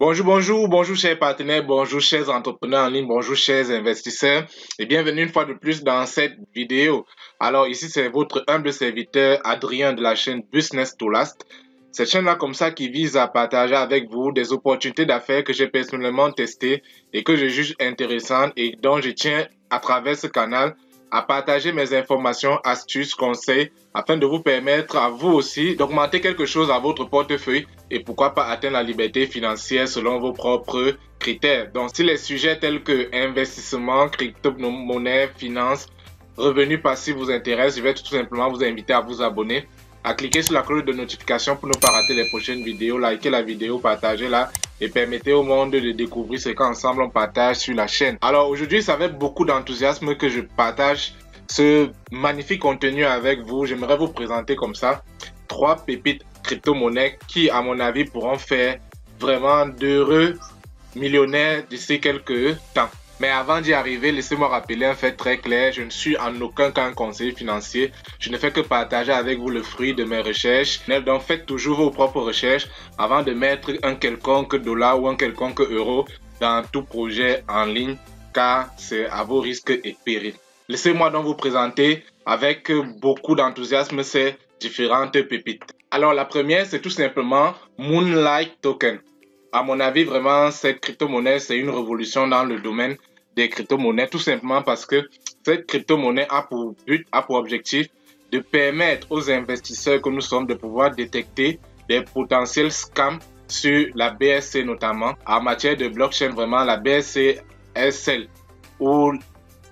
Bonjour chers partenaires, bonjour chers entrepreneurs en ligne, bonjour chers investisseurs et bienvenue une fois de plus dans cette vidéo. Alors ici c'est votre humble serviteur Adrien de la chaîne Business to Last. Cette chaîne-là comme ça qui vise à partager avec vous des opportunités d'affaires que j'ai personnellement testées et que je juge intéressantes et dont je tiens à travers ce canal à partager mes informations, astuces, conseils afin de vous permettre à vous aussi d'augmenter quelque chose à votre portefeuille et pourquoi pas atteindre la liberté financière selon vos propres critères. Donc si les sujets tels que investissement, crypto-monnaie, finance, revenus passifs vous intéressent, je vais tout simplement vous inviter à vous abonner, à cliquer sur la cloche de notification pour ne pas rater les prochaines vidéos, likez la vidéo, partagez-la et permettez au monde de découvrir ce qu'ensemble on partage sur la chaîne. Alors aujourd'hui, c'est avec beaucoup d'enthousiasme que je partage ce magnifique contenu avec vous. J'aimerais vous présenter comme ça 3 pépites crypto-monnaies qui, à mon avis, pourront faire vraiment d'heureux millionnaires d'ici quelques temps. Mais avant d'y arriver, laissez-moi rappeler un fait très clair. Je ne suis en aucun cas un conseiller financier. Je ne fais que partager avec vous le fruit de mes recherches. Donc faites toujours vos propres recherches avant de mettre un quelconque dollar ou un quelconque euro dans tout projet en ligne, car c'est à vos risques et périls. Laissez-moi donc vous présenter avec beaucoup d'enthousiasme ces différentes pépites. Alors la première, c'est tout simplement Moonlight Token. À mon avis, vraiment, cette crypto-monnaie, c'est une révolution dans le domaine des crypto-monnaies, tout simplement parce que cette crypto-monnaie a pour but, a pour objectif de permettre aux investisseurs que nous sommes de pouvoir détecter des potentiels scams sur la BSC notamment. En matière de blockchain, vraiment, la BSC est celle où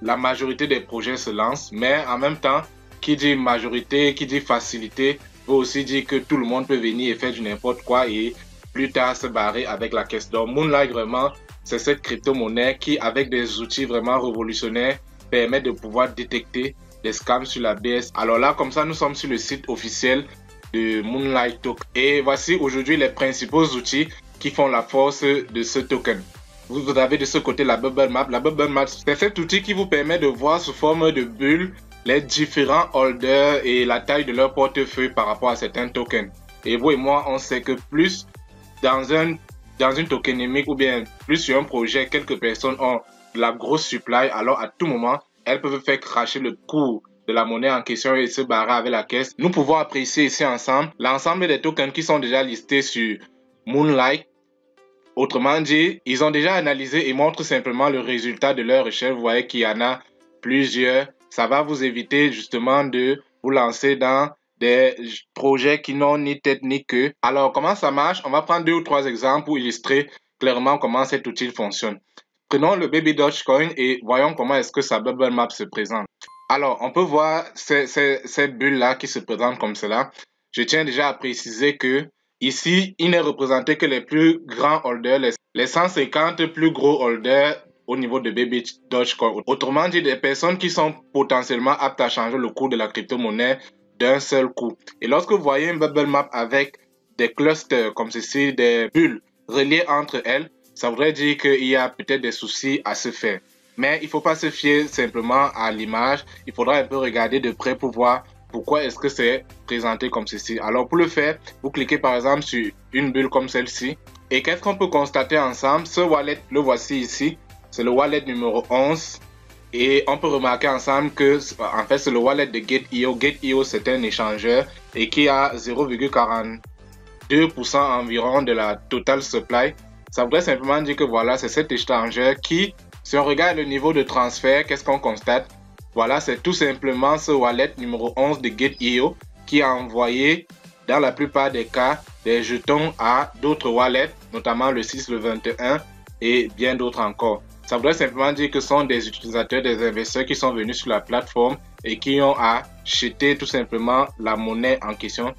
la majorité des projets se lancent, mais en même temps, qui dit majorité, qui dit facilité, veut aussi dire que tout le monde peut venir et faire du n'importe quoi et plus tard se barrer avec la caisse d'or. Moonlight, vraiment, c'est cette crypto-monnaie qui, avec des outils vraiment révolutionnaires, permet de pouvoir détecter des scams sur la BS. Alors là, comme ça, nous sommes sur le site officiel de Moonlight Token. Et voici aujourd'hui les principaux outils qui font la force de ce token. Vous avez de ce côté la Bubble Map. La Bubble Map, c'est cet outil qui vous permet de voir sous forme de bulle les différents holders et la taille de leur portefeuille par rapport à certains tokens. Et vous et moi, on sait que plus dans une tokenomique ou bien plus sur un projet, quelques personnes ont de la grosse supply, alors à tout moment, elles peuvent faire cracher le cours de la monnaie en question et se barrer avec la caisse. Nous pouvons apprécier ici ensemble l'ensemble des tokens qui sont déjà listés sur Moonlight. Autrement dit, ils ont déjà analysé et montrent simplement le résultat de leur recherche. Vous voyez qu'il y en a plusieurs. Ça va vous éviter justement de vous lancer dans des projets qui n'ont ni tête ni queue. Alors, comment ça marche? On va prendre 2 ou 3 exemples pour illustrer clairement comment cet outil fonctionne. Prenons le Baby Dogecoin et voyons comment est-ce que sa bubble map se présente. Alors, on peut voir ces bulles-là qui se présentent comme cela. Je tiens déjà à préciser que ici, il n'est représenté que les plus grands holders, les 150 plus gros holders au niveau de Baby Dogecoin. Autrement dit, des personnes qui sont potentiellement aptes à changer le cours de la crypto-monnaie d'un seul coup. Et lorsque vous voyez une bubble map avec des clusters comme ceci, des bulles reliées entre elles, ça voudrait dire qu'il y a peut-être des soucis à se faire. Mais il ne faut pas se fier simplement à l'image. Il faudra un peu regarder de près pour voir pourquoi est-ce que c'est présenté comme ceci. Alors pour le faire, vous cliquez par exemple sur une bulle comme celle-ci. Et qu'est-ce qu'on peut constater ensemble? Ce wallet, le voici ici. C'est le wallet numéro 11. Et on peut remarquer ensemble que en fait c'est le wallet de Gate.io. Gate.io c'est un échangeur et qui a 0,42% environ de la total supply. Ça voudrait simplement dire que voilà, c'est cet échangeur qui, si on regarde le niveau de transfert, qu'est-ce qu'on constate? Voilà, c'est tout simplement ce wallet numéro 11 de Gate.io qui a envoyé dans la plupart des cas des jetons à d'autres wallets, notamment le 6, le 21 et bien d'autres encore. Ça voudrait simplement dire que ce sont des utilisateurs, des investisseurs qui sont venus sur la plateforme et qui ont acheté tout simplement la monnaie en question.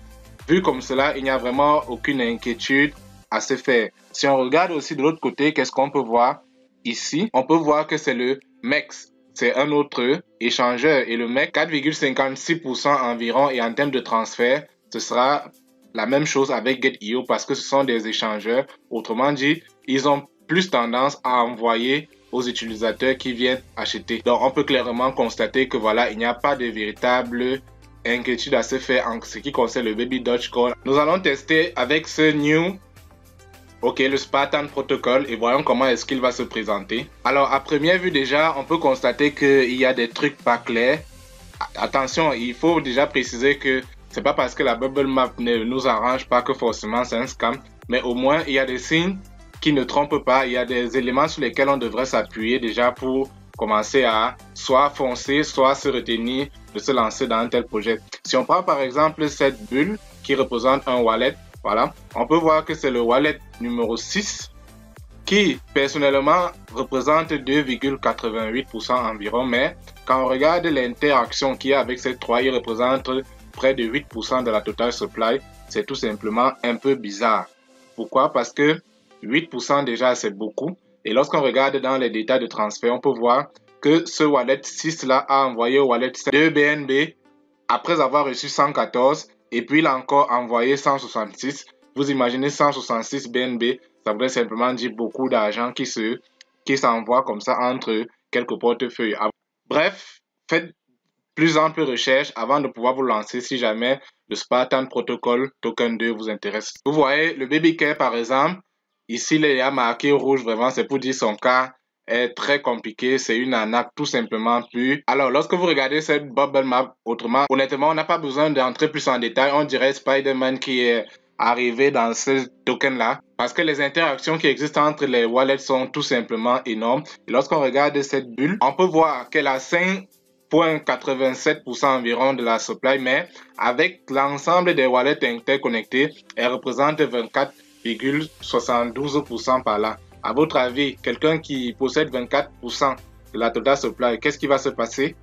Vu comme cela, il n'y a vraiment aucune inquiétude à se faire. Si on regarde aussi de l'autre côté, qu'est-ce qu'on peut voir ici? On peut voir que c'est le MEX. C'est un autre échangeur et le MEX, 4,56% environ, et en termes de transfert, ce sera la même chose avec Gate.io parce que ce sont des échangeurs. Autrement dit, ils ont plus tendance à envoyer aux utilisateurs qui viennent acheter. Donc on peut clairement constater que voilà, il n'y a pas de véritable inquiétude à se faire en ce qui concerne le Baby Dogecoin. Nous allons tester avec ce New Ok, le Spartan Protocol, et voyons comment est-ce qu'il va se présenter. Alors, à première vue déjà, on peut constater qu'il y a des trucs pas clairs. Attention, il faut déjà préciser que c'est pas parce que la bubble map ne nous arrange pas que forcément c'est un scam, mais au moins il y a des signes qui ne trompent pas, il y a des éléments sur lesquels on devrait s'appuyer déjà pour commencer à soit foncer, soit se retenir de se lancer dans un tel projet. Si on prend par exemple cette bulle qui représente un wallet, voilà, on peut voir que c'est le wallet numéro 6 qui personnellement représente 2,88% environ, mais quand on regarde l'interaction qu'il y a avec ces trois, il représente près de 8% de la total supply. C'est tout simplement un peu bizarre. Pourquoi? Parce que 8% déjà c'est beaucoup, et lorsqu'on regarde dans les détails de transfert, on peut voir que ce wallet 6 là a envoyé au wallet 7 2 BNB après avoir reçu 114, et puis il a encore envoyé 166. Vous imaginez 166 BNB, ça voudrait simplement dire beaucoup d'argent qui s'envoie comme ça entre quelques portefeuilles. Bref, faites plus ample recherche avant de pouvoir vous lancer si jamais le Spartan Protocol Token 2 vous intéresse. Vous voyez, le BabyCare par exemple, ici il a marqué rouge, vraiment c'est pour dire son cas est très compliqué, c'est une arnaque tout simplement pure. Alors lorsque vous regardez cette bubble map, autrement, honnêtement on n'a pas besoin d'entrer plus en détail, on dirait Spider-Man qui est arrivé dans ce token là, parce que les interactions qui existent entre les wallets sont tout simplement énormes. Et lorsqu'on regarde cette bulle, on peut voir qu'elle a 5,87% environ de la supply, mais avec l'ensemble des wallets interconnectés, elle représente 24,72% par là. À votre avis, quelqu'un qui possède 24% de la total supply, qu'est-ce qui va se passer?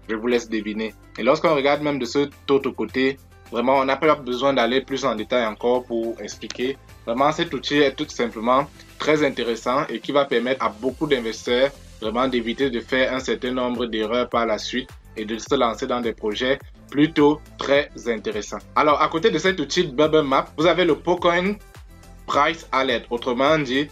Je vous laisse deviner. Et lorsqu'on regarde même de cet autre côté, vraiment, on n'a pas besoin d'aller plus en détail encore pour expliquer. Vraiment, cet outil est tout simplement très intéressant et qui va permettre à beaucoup d'investisseurs vraiment d'éviter de faire un certain nombre d'erreurs par la suite et de se lancer dans des projets plutôt très intéressants. Alors, à côté de cet outil Bubble Map, vous avez le PoCoin Price Alert. Autrement dit,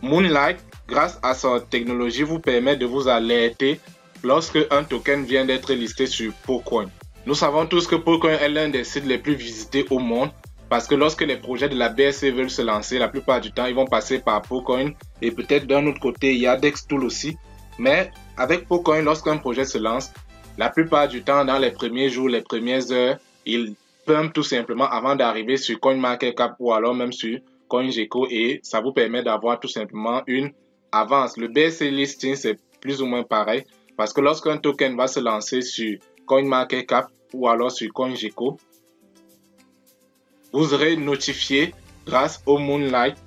Moonlight, grâce à sa technologie, vous permet de vous alerter lorsque un token vient d'être listé sur PoCoin. Nous savons tous que PoCoin est l'un des sites les plus visités au monde parce que lorsque les projets de la BSC veulent se lancer, la plupart du temps, ils vont passer par PoCoin et peut-être d'un autre côté, il y a Dextool aussi. Mais avec PoCoin, lorsqu'un projet se lance, la plupart du temps, dans les premiers jours, les premières heures, ils pumpent tout simplement avant d'arriver sur CoinMarketCap ou alors même sur CoinGecko et ça vous permet d'avoir tout simplement une avance. Le BSC listing, c'est plus ou moins pareil parce que lorsqu'un token va se lancer sur CoinMarketCap ou alors sur CoinGecko, vous serez notifié grâce au Moonlight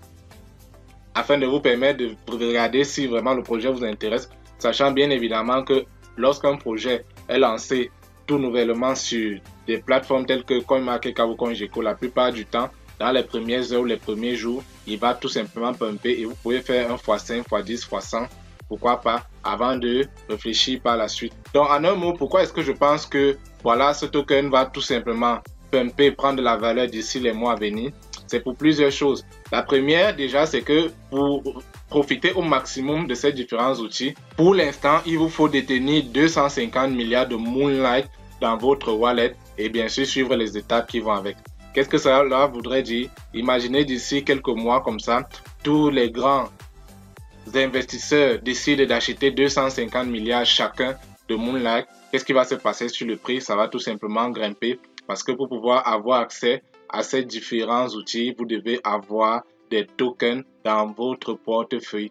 afin de vous permettre de regarder si vraiment le projet vous intéresse, sachant bien évidemment que lorsqu'un projet est lancé tout nouvellement sur des plateformes telles que CoinMarketCap ou CoinGecko, la plupart du temps, dans les premières heures ou les premiers jours, il va tout simplement pumper et vous pouvez faire un x5, x10, x100, pourquoi pas, avant de réfléchir par la suite. Donc en un mot, pourquoi est-ce que je pense que voilà, ce token va tout simplement pumper, prendre de la valeur d'ici les mois à venir? C'est pour plusieurs choses. La première déjà, c'est que pour profiter au maximum de ces différents outils, pour l'instant, il vous faut détenir 250 milliards de Moonlight dans votre wallet et bien sûr suivre les étapes qui vont avec. Qu'est-ce que cela voudrait dire? Imaginez d'ici quelques mois comme ça, tous les grands investisseurs décident d'acheter 250 milliards chacun de Moonlight. Qu'est-ce qui va se passer sur le prix? Ça va tout simplement grimper parce que pour pouvoir avoir accès à ces différents outils, vous devez avoir des tokens dans votre portefeuille.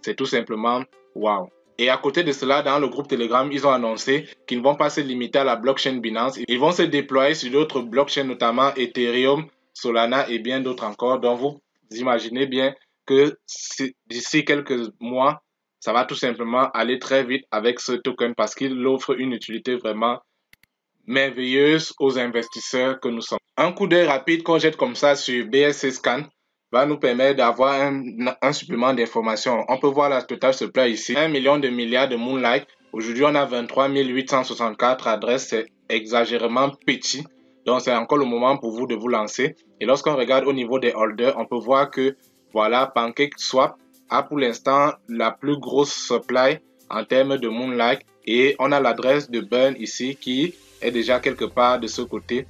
C'est tout simplement wow. Et à côté de cela, dans le groupe Telegram, ils ont annoncé qu'ils ne vont pas se limiter à la blockchain Binance. Ils vont se déployer sur d'autres blockchains, notamment Ethereum, Solana et bien d'autres encore. Donc vous imaginez bien que d'ici quelques mois, ça va tout simplement aller très vite avec ce token parce qu'il offre une utilité vraiment merveilleuse aux investisseurs que nous sommes. Un coup d'œil rapide qu'on jette comme ça sur BSC Scan va nous permettre d'avoir un supplément d'informations. On peut voir la total supply ici, 1 million de milliards de Moonlight. Aujourd'hui, on a 23 864 adresses, c'est exagérément petit. Donc, c'est encore le moment pour vous de vous lancer. Et lorsqu'on regarde au niveau des holders, on peut voir que, voilà, PancakeSwap a pour l'instant la plus grosse supply en termes de Moonlight. Et on a l'adresse de Burn ici qui est déjà quelque part de ce côté.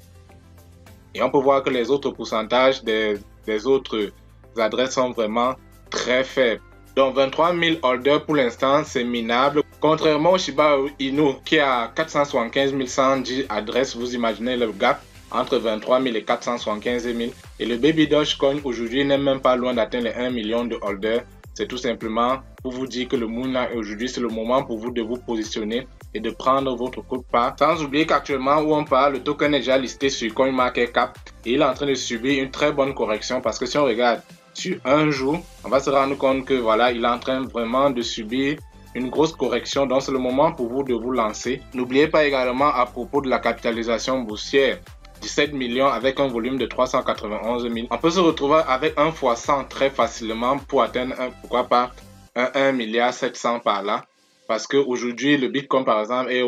Et on peut voir que les autres pourcentages des autres adresses sont vraiment très faibles. Donc 23 000 holders pour l'instant, c'est minable. Contrairement au Shiba Inu qui a 475 110 adresses, vous imaginez le gap entre 23 000 et 475 000. Et le Baby Dogecoin aujourd'hui n'est même pas loin d'atteindre les 1 million de holders. C'est tout simplement pour vous dire que le Moon aujourd'hui, c'est le moment pour vous de vous positionner et de prendre votre coup de part. Sans oublier qu'actuellement où on parle, le token est déjà listé sur CoinMarketCap et il est en train de subir une très bonne correction parce que si on regarde sur un jour, on va se rendre compte que voilà, il est en train vraiment de subir une grosse correction. Donc c'est le moment pour vous de vous lancer. N'oubliez pas également à propos de la capitalisation boursière, 17 millions avec un volume de 391 000. On peut se retrouver avec un fois 100 très facilement pour atteindre pourquoi pas un 1,7 milliard par là. Parce qu'aujourd'hui, le Bitcoin par exemple est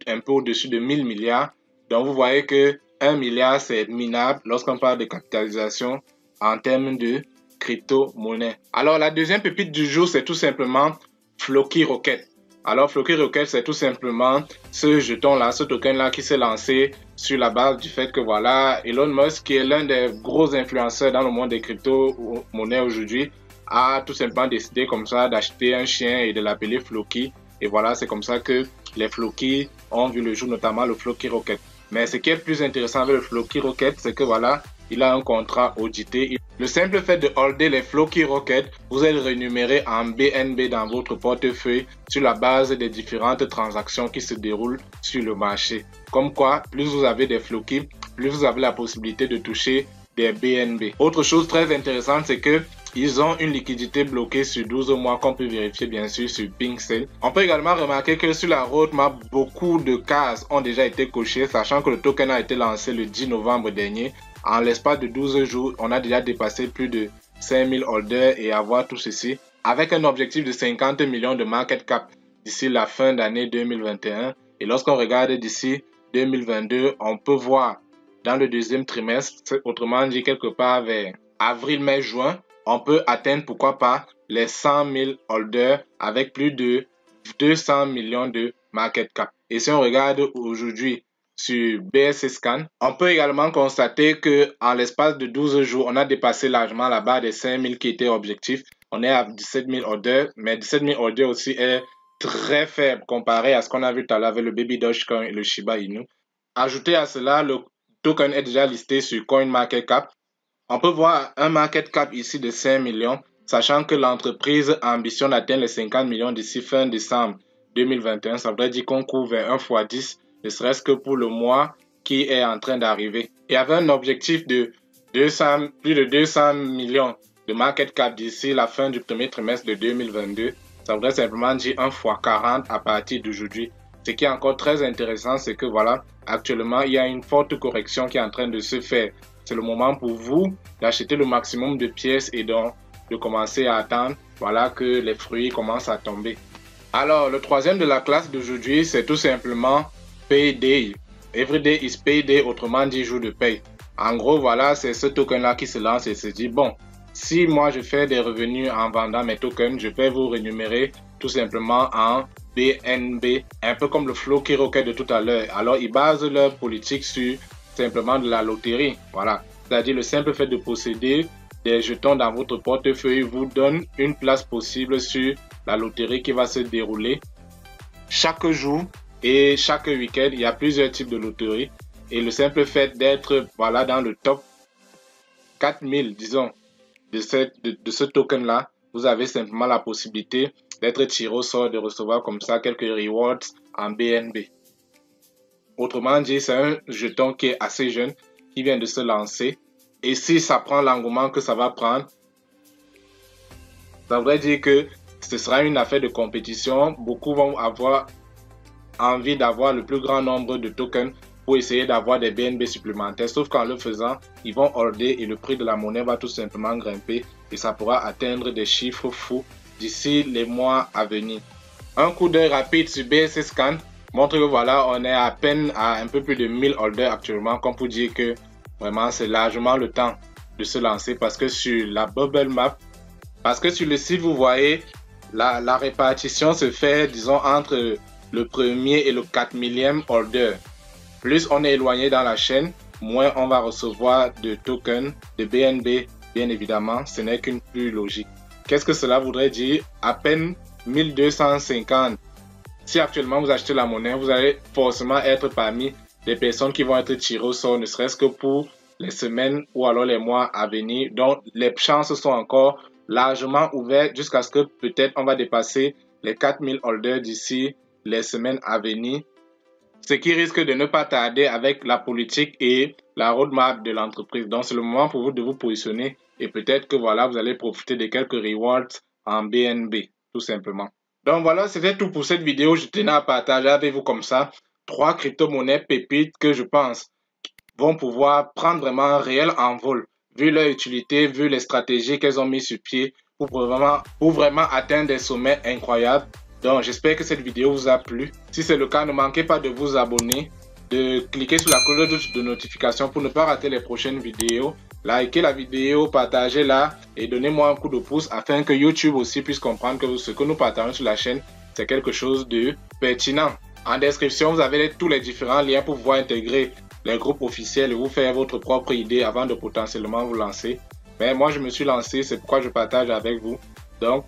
un peu au-dessus de 1000 milliards. Donc vous voyez que 1 milliard c'est minable lorsqu'on parle de capitalisation en termes de crypto-monnaie. Alors la deuxième pépite du jour, c'est tout simplement Floki Rocket. Alors Floki Rocket, c'est tout simplement ce jeton-là, ce token-là qui s'est lancé sur la base du fait que voilà, Elon Musk, qui est l'un des gros influenceurs dans le monde des crypto-monnaies aujourd'hui, a tout simplement décidé comme ça d'acheter un chien et de l'appeler Floki. Et voilà, c'est comme ça que les Floki ont vu le jour, notamment le Floki Rocket. Mais ce qui est le plus intéressant avec le Floki Rocket, c'est que voilà, il a un contrat audité. Le simple fait de holder les Floki Rocket, vous êtes rémunéré en BNB dans votre portefeuille sur la base des différentes transactions qui se déroulent sur le marché. Comme quoi, plus vous avez des Floki, plus vous avez la possibilité de toucher des BNB. Autre chose très intéressante, c'est que ils ont une liquidité bloquée sur 12 mois qu'on peut vérifier bien sûr sur PinkSale. On peut également remarquer que sur la roadmap, beaucoup de cases ont déjà été cochées, sachant que le token a été lancé le 10 novembre dernier. En l'espace de 12 jours, on a déjà dépassé plus de 5000 holders et avoir tout ceci avec un objectif de 50 millions de market cap d'ici la fin d'année 2021. Et lorsqu'on regarde d'ici 2022, on peut voir dans le deuxième trimestre, autrement dit quelque part vers avril, mai, juin, on peut atteindre pourquoi pas les 100 000 holders avec plus de 200 millions de market cap. Et si on regarde aujourd'hui sur BSC Scan, on peut également constater que en l'espace de 12 jours, on a dépassé largement la barre des 5 000 qui était objectif. On est à 17 000 orders, mais 17 000 orders aussi est très faible comparé à ce qu'on a vu tout à l'heure avec le Baby Dogecoin et le Shiba Inu. Ajouté à cela, le token est déjà listé sur CoinMarketCap. On peut voir un market cap ici de 5 millions, sachant que l'entreprise ambitionne d'atteindre les 50 millions d'ici fin décembre 2021. Ça veut dire qu'on couvre vers 1 x 10, ne serait-ce que pour le mois qui est en train d'arriver. Et avec un objectif de plus de 200 millions de market cap d'ici la fin du premier trimestre de 2022, ça voudrait simplement dire 1 x 40 à partir d'aujourd'hui. Ce qui est encore très intéressant, c'est que voilà, actuellement, il y a une forte correction qui est en train de se faire. C'est le moment pour vous d'acheter le maximum de pièces et donc de commencer à attendre voilà, que les fruits commencent à tomber. Alors, le troisième de la classe d'aujourd'hui, c'est tout simplement Payday. Everyday is Payday, autrement dit jour de paye. En gros, voilà, c'est ce token-là qui se lance et se dit, bon, si moi je fais des revenus en vendant mes tokens, je vais vous rémunérer tout simplement en BNB, un peu comme le Floki Rocket de tout à l'heure. Alors, ils basent leur politique sur simplement de la loterie, voilà. C'est-à-dire le simple fait de posséder des jetons dans votre portefeuille vous donne une place possible sur la loterie qui va se dérouler chaque jour et chaque week-end. Il y a plusieurs types de loteries et le simple fait d'être voilà dans le top 4000 disons de ce token là, vous avez simplement la possibilité d'être tiré au sort, de recevoir comme ça quelques rewards en BNB. Autrement dit, c'est un jeton qui est assez jeune, qui vient de se lancer. Et si ça prend l'engouement que ça va prendre, ça voudrait dire que ce sera une affaire de compétition. Beaucoup vont avoir envie d'avoir le plus grand nombre de tokens pour essayer d'avoir des BNB supplémentaires. Sauf qu'en le faisant, ils vont holder et le prix de la monnaie va tout simplement grimper. Et ça pourra atteindre des chiffres fous d'ici les mois à venir. Un coup d'œil rapide sur BSC Scan montre que voilà, on est à peine à un peu plus de 1000 holders actuellement, comme pour dire que vraiment c'est largement le temps de se lancer parce que sur la bubble map, parce que sur le site vous voyez la répartition se fait disons entre le premier et le 4000e holder. Plus on est éloigné dans la chaîne, moins on va recevoir de tokens de BNB bien évidemment, ce n'est qu'une plus logique. Qu'est-ce que cela voudrait dire? À peine 1250. Si actuellement vous achetez la monnaie, vous allez forcément être parmi les personnes qui vont être tirées au sort, ne serait-ce que pour les semaines ou alors les mois à venir. Donc les chances sont encore largement ouvertes jusqu'à ce que peut-être on va dépasser les 4000 holders d'ici les semaines à venir. Ce qui risque de ne pas tarder avec la politique et la roadmap de l'entreprise. Donc c'est le moment pour vous de vous positionner et peut-être que voilà, vous allez profiter de quelques rewards en BNB, tout simplement. Donc voilà, c'était tout pour cette vidéo. Je tenais à partager avec vous comme ça 3 crypto-monnaies pépites que je pense vont pouvoir prendre vraiment un réel envol, vu leur utilité, vu les stratégies qu'elles ont mis sur pied pour vraiment atteindre des sommets incroyables. Donc j'espère que cette vidéo vous a plu. Si c'est le cas, ne manquez pas de vous abonner, de cliquer sur la cloche de notification pour ne pas rater les prochaines vidéos. Likez la vidéo, partagez-la et donnez-moi un coup de pouce afin que YouTube aussi puisse comprendre que ce que nous partageons sur la chaîne, c'est quelque chose de pertinent. En description, vous avez tous les différents liens pour pouvoir intégrer les groupes officiels et vous faire votre propre idée avant de potentiellement vous lancer. Mais moi, je me suis lancé, c'est pourquoi je partage avec vous. Donc,